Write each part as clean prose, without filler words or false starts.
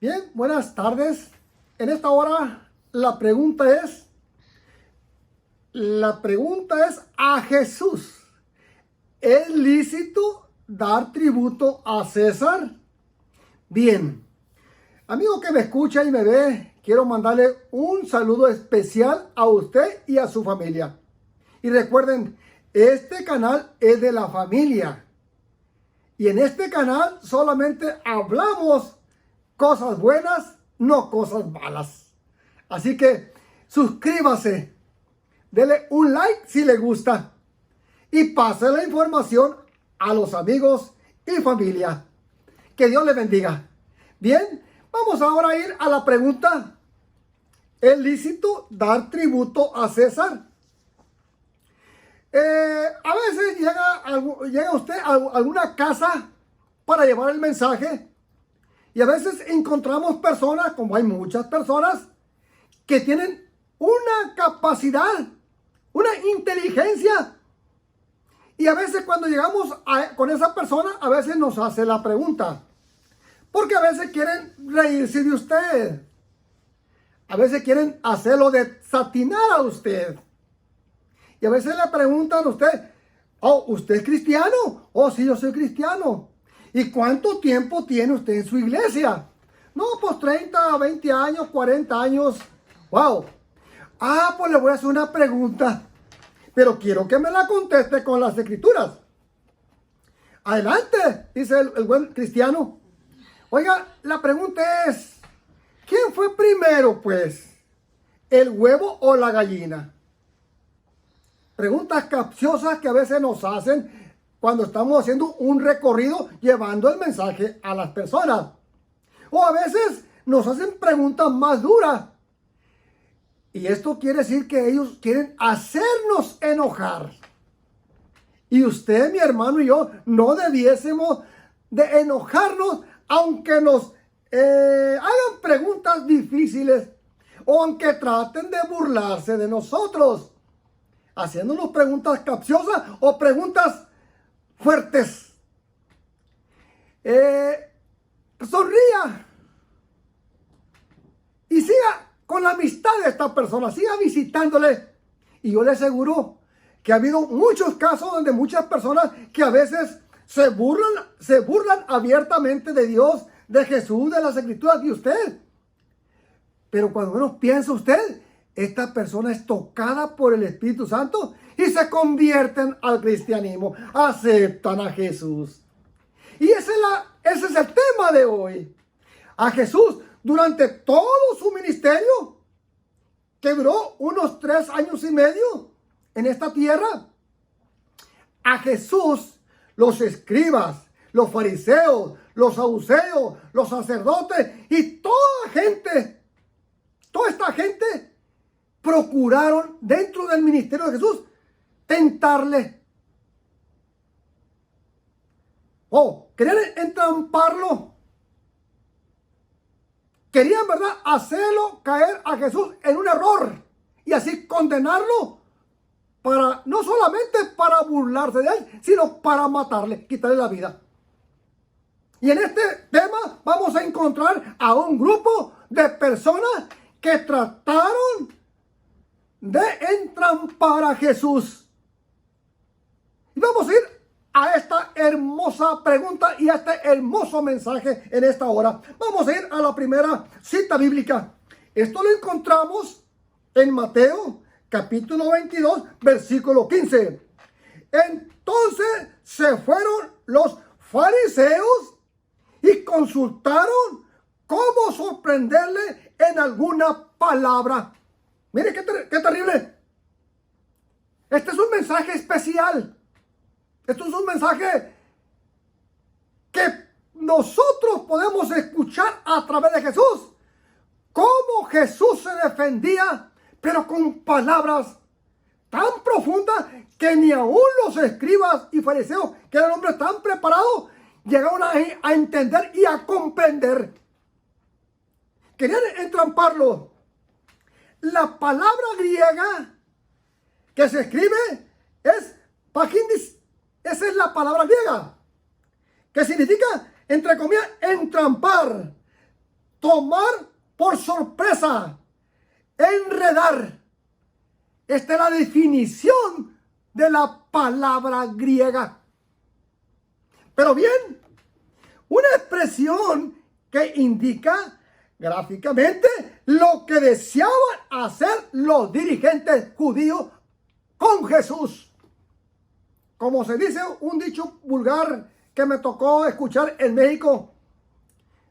Bien, buenas tardes. En esta hora la pregunta es a Jesús. ¿Es lícito dar tributo a César? Bien, amigo que me escucha y me ve, quiero mandarle un saludo especial a usted y a su familia. Y recuerden, este canal es de la familia. Y en este canal solamente hablamos cosas buenas, no cosas malas. Así que suscríbase, dele un like si le gusta y pase la información a los amigos y familia. Que Dios le bendiga. Bien, vamos ahora a ir a la pregunta: ¿es lícito dar tributo a César? A veces llega usted a alguna casa para llevar el mensaje. Y a veces encontramos personas, como hay muchas personas, que tienen una capacidad, una inteligencia. Y a veces cuando llegamos con esa persona, a veces nos hace la pregunta. Porque a veces quieren reírse de usted. A veces quieren hacerlo desatinar a usted. Y a veces le preguntan a usted: oh, ¿usted es cristiano? Oh, sí, yo soy cristiano. ¿Y cuánto tiempo tiene usted en su iglesia? No, pues 30, 20 años, 40 años. Wow. Ah, pues le voy a hacer una pregunta, pero quiero que me la conteste con las escrituras. Adelante, dice el buen cristiano. Oiga, la pregunta es: ¿quién fue primero, pues? ¿El huevo o la gallina? Preguntas capciosas que a veces nos hacen cuando estamos haciendo un recorrido llevando el mensaje a las personas. O a veces nos hacen preguntas más duras. Y esto quiere decir que ellos quieren hacernos enojar. Y usted, mi hermano, y yo no debiésemos de enojarnos aunque nos hagan preguntas difíciles o aunque traten de burlarse de nosotros, haciéndonos preguntas capciosas o preguntas fuertes. Sonría y siga con la amistad de esta persona, siga visitándole. Y yo le aseguro que ha habido muchos casos donde muchas personas que a veces se burlan abiertamente de Dios, de Jesús, de las escrituras, de usted. Pero cuando menos piensa usted, esta persona es tocada por el Espíritu Santo y se convierten al cristianismo, aceptan a Jesús. Y ese es el tema de hoy. A Jesús, durante todo su ministerio, que duró unos 3 años y medio en esta tierra, a Jesús, los escribas, los fariseos, los saduceos, los sacerdotes y toda esta gente procuraron dentro del ministerio de Jesús tentarle. Querían entramparlo. Querían, ¿verdad?, hacerlo caer a Jesús en un error y así condenarlo, no solamente para burlarse de él, sino para matarle, quitarle la vida. Y en este tema vamos a encontrar a un grupo de personas que trataron de entrampar a Jesús. Y vamos a ir a esta hermosa pregunta y a este hermoso mensaje en esta hora. Vamos a ir a la primera cita bíblica. Esto lo encontramos en Mateo capítulo 22, versículo 15. Entonces se fueron los fariseos y consultaron cómo sorprenderle en alguna palabra. Mire qué terrible. Este es un mensaje especial. Esto es un mensaje que nosotros podemos escuchar a través de Jesús. Cómo Jesús se defendía, pero con palabras tan profundas que ni aún los escribas y fariseos, que eran hombres tan preparados, llegaron a entender y a comprender. Querían entramparlo. La palabra griega que se escribe es pagindis. Esa es la palabra griega, que significa, entre comillas, entrampar, tomar por sorpresa, enredar. Esta es la definición de la palabra griega. Pero bien, una expresión que indica gráficamente lo que deseaban hacer los dirigentes judíos con Jesús. Como se dice un dicho vulgar que me tocó escuchar en México,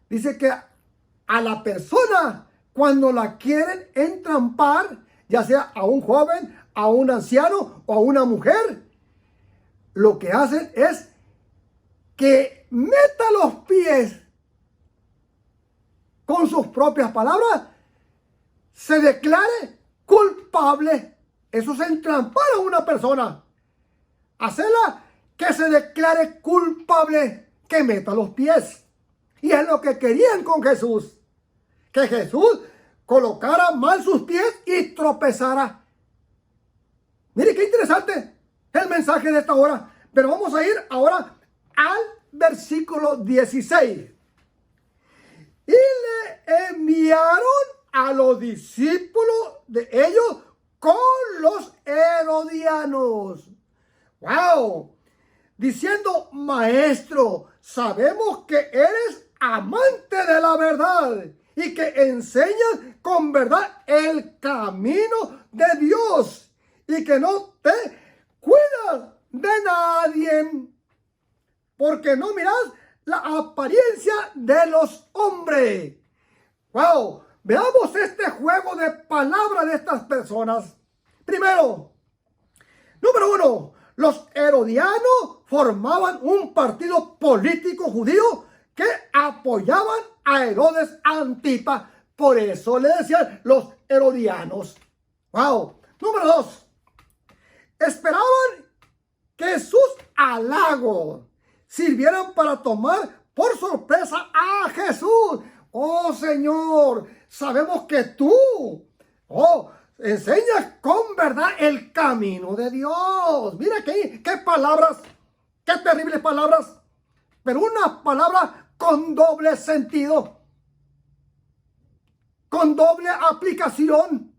dice que a la persona cuando la quieren entrampar, ya sea a un joven, a un anciano o a una mujer, lo que hacen es que meta los pies con sus propias palabras, se declare culpable. Eso es entrampar a una persona. Hacerla que se declare culpable, que meta los pies. Y es lo que querían con Jesús. Que Jesús colocara mal sus pies y tropezara. Mire qué interesante el mensaje de esta hora. Pero vamos a ir ahora al versículo 16. Y le enviaron a los discípulos de ellos con los herodianos. ¡Wow! Diciendo, maestro, sabemos que eres amante de la verdad y que enseñas con verdad el camino de Dios y que no te cuidas de nadie, porque no miras la apariencia de los hombres. ¡Wow! Veamos este juego de palabras de estas personas. Primero, número uno, los herodianos formaban un partido político judío que apoyaban a Herodes Antipas. Por eso le decían los herodianos. ¡Wow! Número dos, esperaban que sus halagos sirvieran para tomar por sorpresa a Jesús. Oh Señor, sabemos que tú, enseñas con verdad el camino de Dios. Mira qué palabras, qué terribles palabras, pero una palabra con doble sentido, con doble aplicación.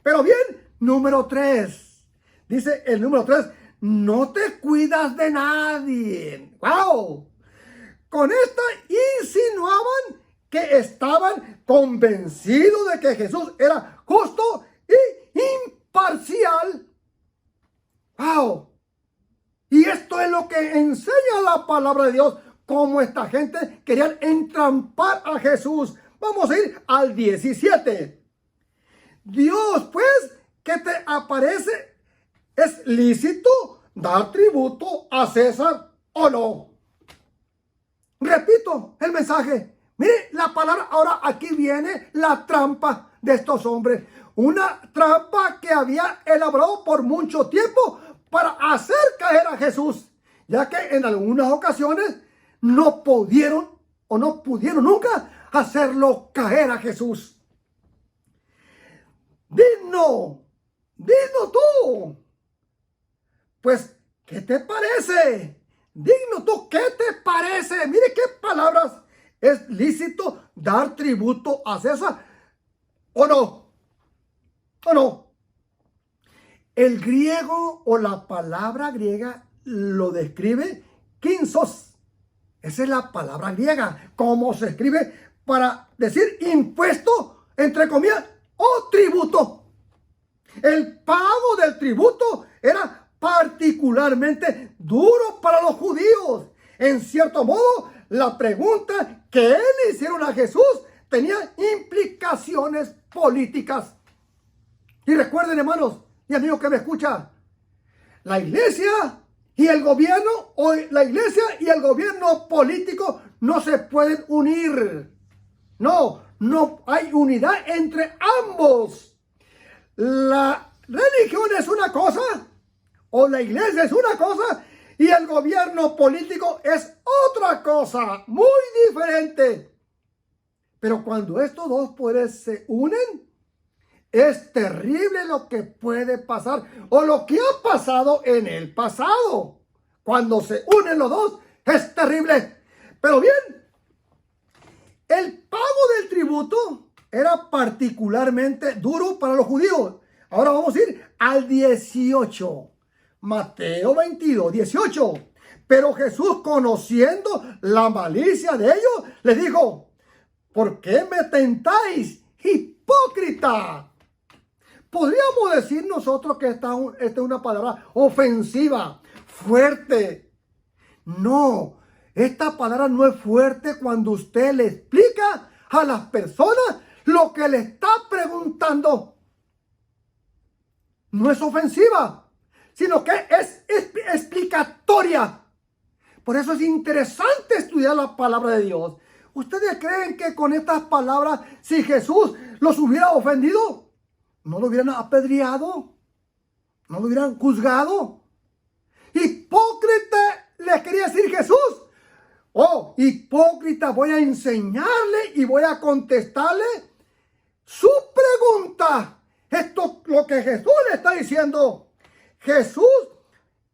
Pero bien, número 3, dice el número 3, no te cuidas de nadie. ¡Wow! Con esta insinuaban que estaban convencidos de que Jesús era justo y imparcial. ¡Wow! Y esto es lo que enseña la palabra de Dios, cómo esta gente querían entrampar a Jesús. Vamos a ir al 17. Dios, pues, que te aparece, ¿es lícito dar tributo a César o no? Repito el mensaje. Mire la palabra, ahora aquí viene la trampa de estos hombres. Una trampa que había elaborado por mucho tiempo para hacer caer a Jesús, ya que en algunas ocasiones no pudieron nunca hacerlo caer a Jesús. Digno tú. Pues, ¿qué te parece? Digno tú, ¿qué te parece? Mire qué palabras. ¿Es lícito dar tributo a César o no? ¿O no? El griego o la palabra griega lo describe kinsos. Esa es la palabra griega. ¿Cómo se escribe para decir impuesto, entre comillas, o tributo? El pago del tributo era particularmente duro para los judíos. En cierto modo, la pregunta que le hicieron a Jesús tenía implicaciones políticas. Y recuerden, hermanos y amigos que me escuchan, la iglesia y el gobierno, o la iglesia y el gobierno político no se pueden unir. No hay unidad entre ambos. La religión es una cosa, o la iglesia es una cosa, y el gobierno político es otra cosa, muy diferente. Pero cuando estos dos poderes se unen, es terrible lo que puede pasar, o lo que ha pasado en el pasado. Cuando se unen los dos, es terrible. Pero bien, el pago tributo era particularmente duro para los judíos. Ahora vamos a ir al 18. Mateo 22, 18. Pero Jesús, conociendo la malicia de ellos, les dijo: ¿por qué me tentáis, hipócrita? Podríamos decir nosotros que esta es una palabra ofensiva, fuerte. No, esta palabra no es fuerte cuando usted le explica a las personas lo que le está preguntando. No es ofensiva, sino que es explicatoria. Por eso es interesante estudiar la palabra de Dios. ¿Ustedes creen que con estas palabras, si Jesús los hubiera ofendido, no lo hubieran apedreado? ¿No lo hubieran juzgado? Hipócrita, les quería decir Jesús. Oh, hipócrita, voy a enseñarle y voy a contestarle su pregunta. Esto es lo que Jesús le está diciendo. Jesús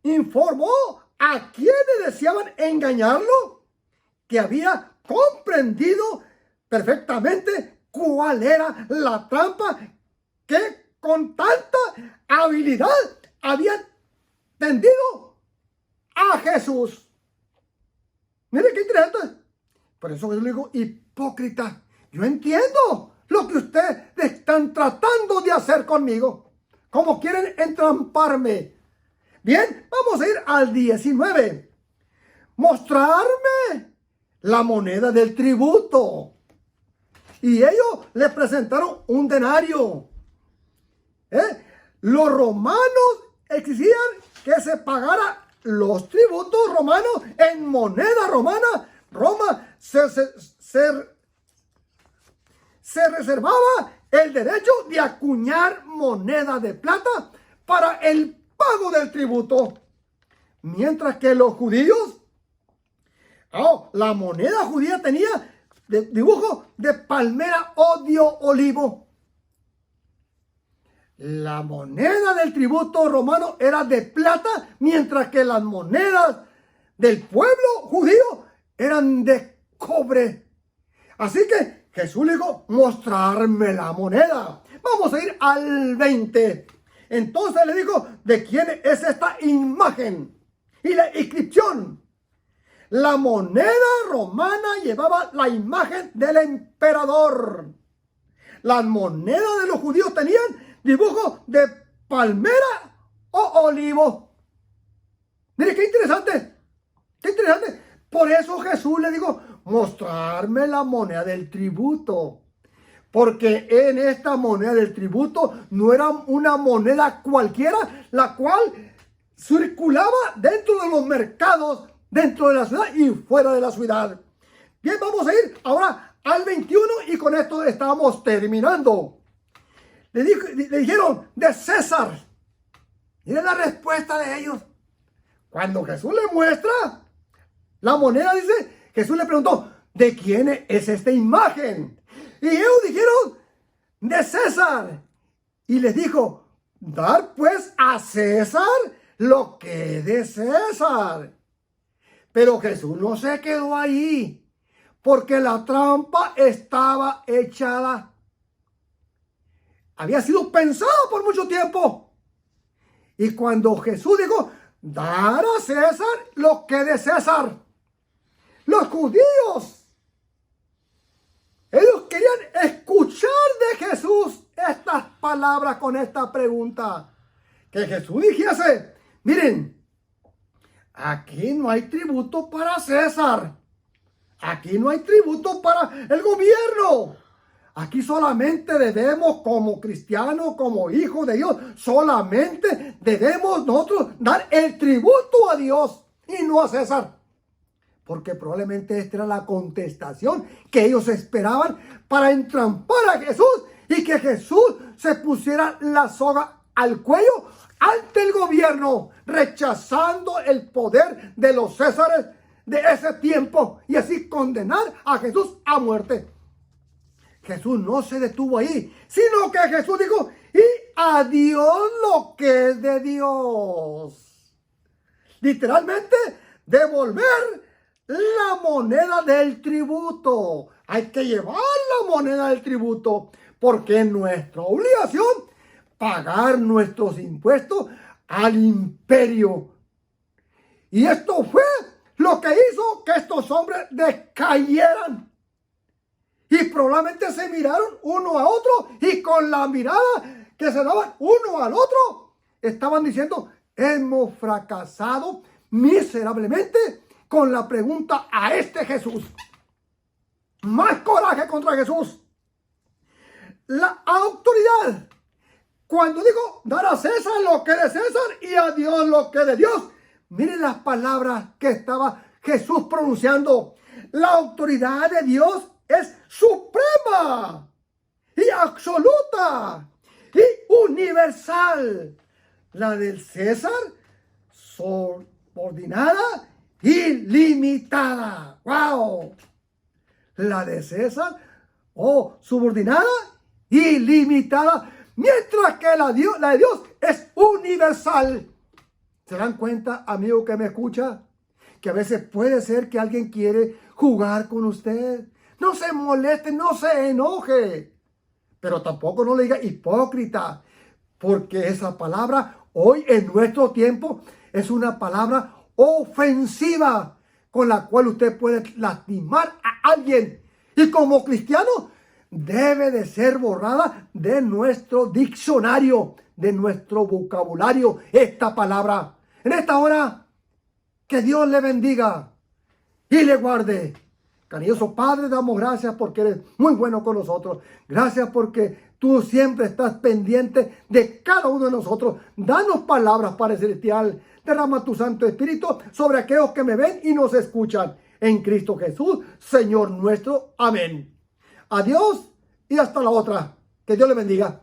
informó a quienes deseaban engañarlo que había comprendido perfectamente cuál era la trampa que con tanta habilidad habían tendido a Jesús. Mire qué interesante. Por eso yo le digo, hipócrita, yo entiendo lo que ustedes están tratando de hacer conmigo. Como quieren entramparme. Bien, vamos a ir al 19. Mostrarme la moneda del tributo. Y ellos le presentaron un denario. Los romanos exigían que se pagara los tributos romanos en moneda romana. Roma se reservaba el derecho de acuñar moneda de plata para el pago del tributo. Mientras que los judíos, la moneda judía tenía dibujo de palmera o de olivo. La moneda del tributo romano era de plata, mientras que las monedas del pueblo judío eran de cobre. Así que Jesús le dijo, mostrarme la moneda. Vamos a ir al 20. Entonces le dijo, ¿de quién es esta imagen? Y la inscripción. La moneda romana llevaba la imagen del emperador. Las monedas de los judíos tenían dibujo de palmera o olivo. Mire, qué interesante. Qué interesante. Por eso Jesús le dijo, mostrarme la moneda del tributo. Porque en esta moneda del tributo no era una moneda cualquiera, la cual circulaba dentro de los mercados, dentro de la ciudad y fuera de la ciudad. Bien, vamos a ir ahora al 21 y con esto estamos terminando. Le dijeron, de César. Miren la respuesta de ellos. Cuando Jesús le muestra la moneda, dice, Jesús le preguntó, ¿de quién es esta imagen? Y ellos dijeron, de César. Y les dijo, dar pues a César lo que es de César. Pero Jesús no se quedó ahí, porque la trampa estaba echada. Había sido pensada por mucho tiempo. Y cuando Jesús dijo, dar a César lo que es de César, los judíos, ellos querían escuchar de Jesús estas palabras con esta pregunta. Que Jesús dijese, miren, aquí no hay tributo para César. Aquí no hay tributo para el gobierno. Aquí solamente debemos, como cristianos, como hijos de Dios, solamente debemos nosotros dar el tributo a Dios y no a César. Porque probablemente esta era la contestación que ellos esperaban para entrampar a Jesús y que Jesús se pusiera la soga al cuello ante el gobierno, rechazando el poder de los Césares de ese tiempo y así condenar a Jesús a muerte. Jesús no se detuvo ahí, sino que Jesús dijo, y a Dios lo que es de Dios. Literalmente, devolver la moneda del tributo. Hay que llevar la moneda del tributo porque es nuestra obligación pagar nuestros impuestos al imperio. Y esto fue lo que hizo que estos hombres decayeran. Y probablemente se miraron uno a otro y con la mirada que se daban uno al otro, estaban diciendo, hemos fracasado miserablemente con la pregunta a este Jesús. Más coraje contra Jesús. La autoridad. Cuando digo dar a César lo que es de César y a Dios lo que es de Dios. Miren las palabras que estaba Jesús pronunciando. La autoridad de Dios es suprema y absoluta y universal. La del César, subordinada y limitada. ¡Wow! La de César, subordinada y limitada. Mientras que la de Dios es universal. ¿Se dan cuenta, amigo que me escucha? Que a veces puede ser que alguien quiere jugar con usted. No se moleste, no se enoje. Pero tampoco no le diga hipócrita. Porque esa palabra hoy en nuestro tiempo es una palabra ofensiva con la cual usted puede lastimar a alguien. Y como cristiano debe de ser borrada de nuestro diccionario, de nuestro vocabulario, esta palabra. En esta hora, que Dios le bendiga y le guarde. Cariñoso Padre, damos gracias porque eres muy bueno con nosotros. Gracias porque tú siempre estás pendiente de cada uno de nosotros. Danos palabras, Padre Celestial. Derrama tu Santo Espíritu sobre aquellos que me ven y nos escuchan. En Cristo Jesús, Señor nuestro. Amén. Adiós y hasta la otra. Que Dios le bendiga.